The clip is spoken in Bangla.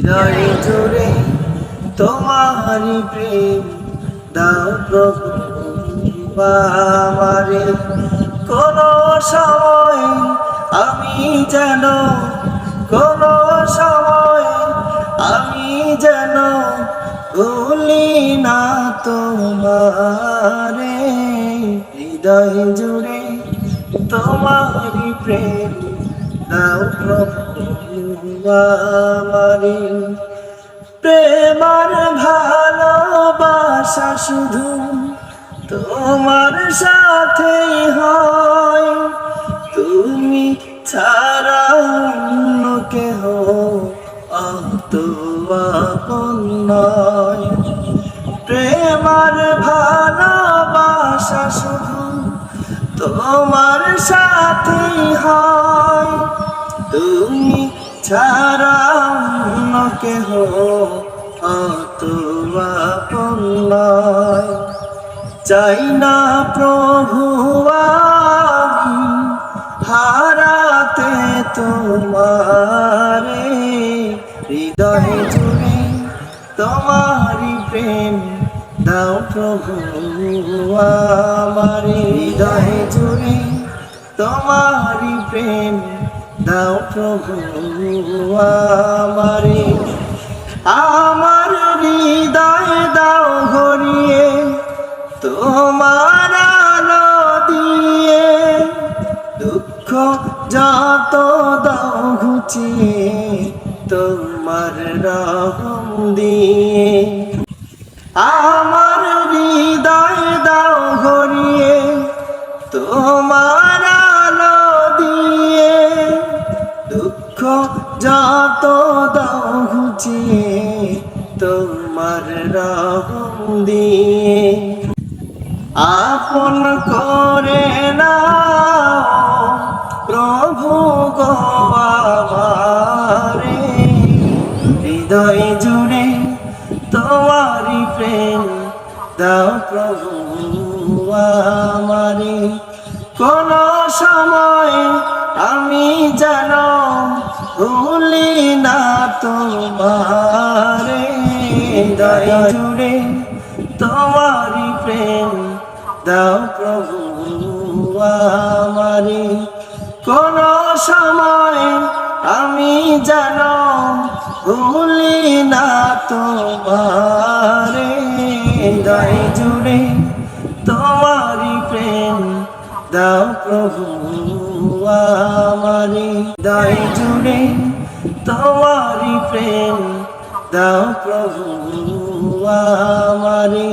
হৃদয় জুড়ে তোমারি প্রেম দাও প্রভু আমারে। কোন সময় আমি যেন কোন সময় আমি যেন ভুলি না তোমারে। হৃদয় জুড়ে তোমারি প্রেম দাও প্রভু আমারে। প্রেমার ভালোবাসা শুধু তোমার সাথেই হয়, তুমি ছাড়া অন্য কেহ আপন নয়। প্রেমার ভালোবাসা শুধু তোমার সাথেই হয়, তুমি ছাড়া অন্য কেহ আপন নয়। চাই না প্রভু আমি হারাতে তোমারে। হৃদয় জুড়ে তোমারি প্রেম দাও প্রভু আমারে। হৃদয় জুড়ে তোমারি প্রেম দাও প্রভু আমারে। আমার হৃদয় দাও ভরিয়ে তোমার আলো দিয়ে, দুঃখ যত দাও ঘুচিয়ে তোমার রহম দিয়ে। আমার হৃদয় দাও ভরিয়ে তোমার আলো দিয়ে, দুঃখ যত দাও ঘুচিয়ে তোমার রহম দিয়ে। আপন করে নাও প্রভু গো আমারে। হৃদয় জুড়ে তোমারি প্রেম দাও প্রভু আমারে। কোন সময় আমি যেন ভুলি না তোমারে। হৃদয় জুড়ে তোমারি প্রেম দাও প্রভু আমারে। কোন সময় আমি যেন ভুলি না তোমারে। হৃদয় জুড়ে তোমারি প্রেম দাও প্রভু আমারে। হৃদয় জুড়ে তোমারি প্রেম দাও প্রভু আমারে।